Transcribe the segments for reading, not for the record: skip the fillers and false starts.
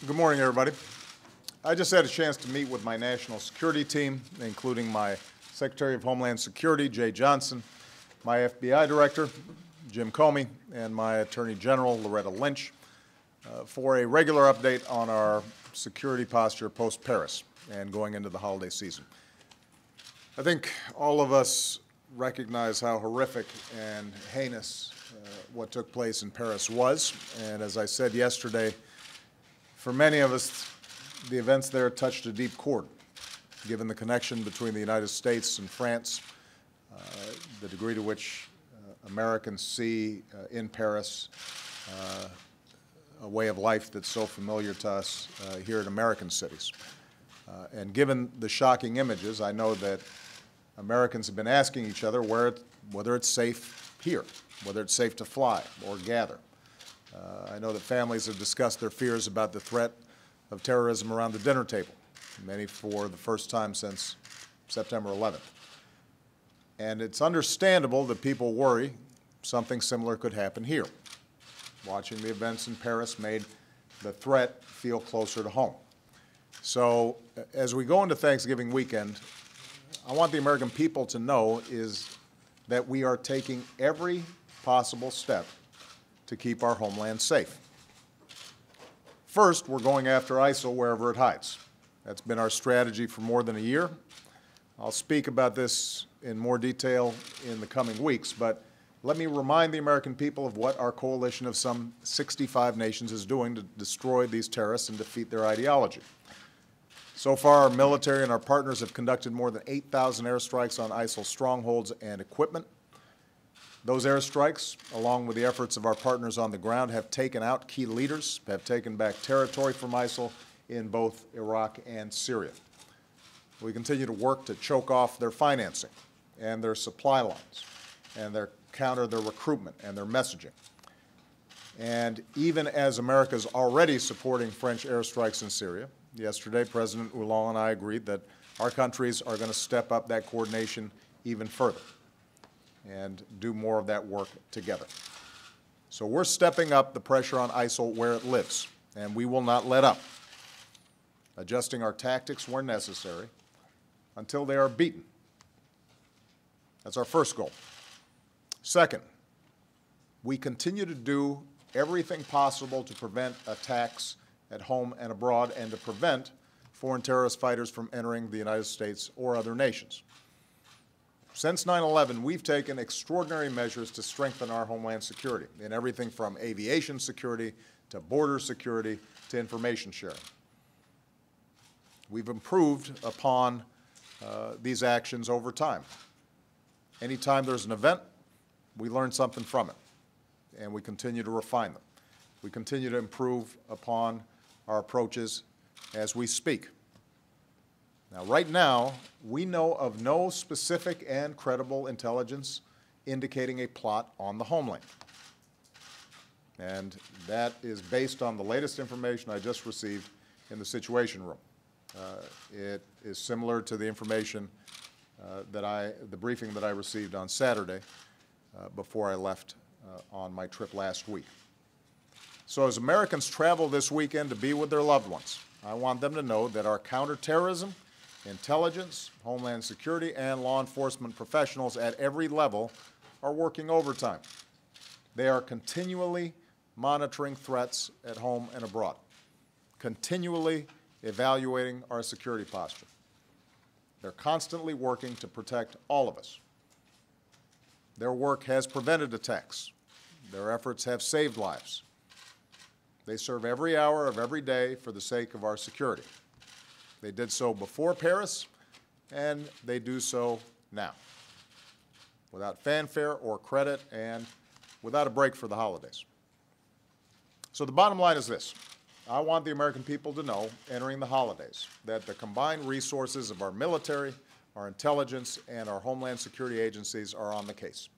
Good morning, everybody. I just had a chance to meet with my national security team, including my Secretary of Homeland Security, Jay Johnson, my FBI Director, Jim Comey, and my Attorney General, Loretta Lynch, for a regular update on our security posture post-Paris and going into the holiday season. I think all of us recognize how horrific and heinous what took place in Paris was, and as I said yesterday, for many of us, the events there touched a deep chord, given the connection between the United States and France, the degree to which Americans see in Paris a way of life that's so familiar to us here in American cities. And given the shocking images, I know that Americans have been asking each other whether it's safe here, whether it's safe to fly or gather. I know that families have discussed their fears about the threat of terrorism around the dinner table, many for the first time since September 11th. And it's understandable that people worry something similar could happen here. Watching the events in Paris made the threat feel closer to home. So as we go into Thanksgiving weekend, I want the American people to know is that we are taking every possible step to keep our homeland safe. First, we're going after ISIL wherever it hides. That's been our strategy for more than a year. I'll speak about this in more detail in the coming weeks, but let me remind the American people of what our coalition of some 65 nations is doing to destroy these terrorists and defeat their ideology. So far, our military and our partners have conducted more than 8,000 airstrikes on ISIL strongholds and equipment. Those airstrikes, along with the efforts of our partners on the ground, have taken out key leaders, have taken back territory from ISIL in both Iraq and Syria. We continue to work to choke off their financing and their supply lines and counter their recruitment and their messaging. And even as America is already supporting French airstrikes in Syria, yesterday President Hollande and I agreed that our countries are going to step up that coordination even further and do more of that work together. So we're stepping up the pressure on ISIL where it lives, and we will not let up, adjusting our tactics where necessary until they are beaten. That's our first goal. Second, we continue to do everything possible to prevent attacks at home and abroad and to prevent foreign terrorist fighters from entering the United States or other nations. Since 9/11, we've taken extraordinary measures to strengthen our homeland security in everything from aviation security to border security to information sharing. We've improved upon these actions over time. Anytime there's an event, we learn something from it, and we continue to refine them. We continue to improve upon our approaches as we speak. Now, right now, we know of no specific and credible intelligence indicating a plot on the homeland. And that is based on the latest information I just received in the Situation Room. It is similar to the information the briefing that I received on Saturday before I left on my trip last week. So as Americans travel this weekend to be with their loved ones, I want them to know that our counterterrorism, intelligence, homeland security, and law enforcement professionals at every level are working overtime. They are continually monitoring threats at home and abroad, continually evaluating our security posture. They're constantly working to protect all of us. Their work has prevented attacks. Their efforts have saved lives. They serve every hour of every day for the sake of our security. They did so before Paris, and they do so now, without fanfare or credit and without a break for the holidays. So the bottom line is this. I want the American people to know, entering the holidays, that the combined resources of our military, our intelligence, and our homeland security agencies are on the case.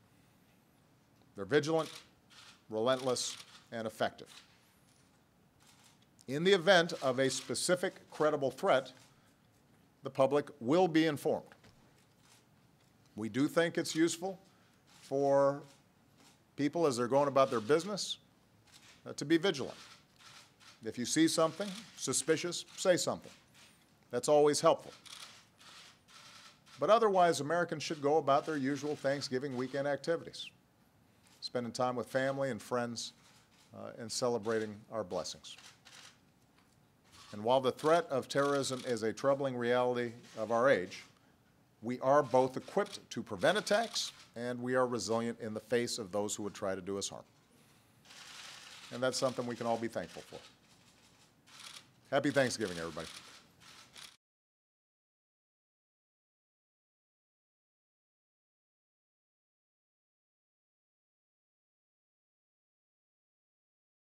They're vigilant, relentless, and effective. In the event of a specific credible threat, the public will be informed. We do think it's useful for people as they're going about their business to be vigilant. If you see something suspicious, say something. That's always helpful. But otherwise, Americans should go about their usual Thanksgiving weekend activities, spending time with family and friends and celebrating our blessings. And while the threat of terrorism is a troubling reality of our age, we are both equipped to prevent attacks and we are resilient in the face of those who would try to do us harm. And that's something we can all be thankful for. Happy Thanksgiving, everybody.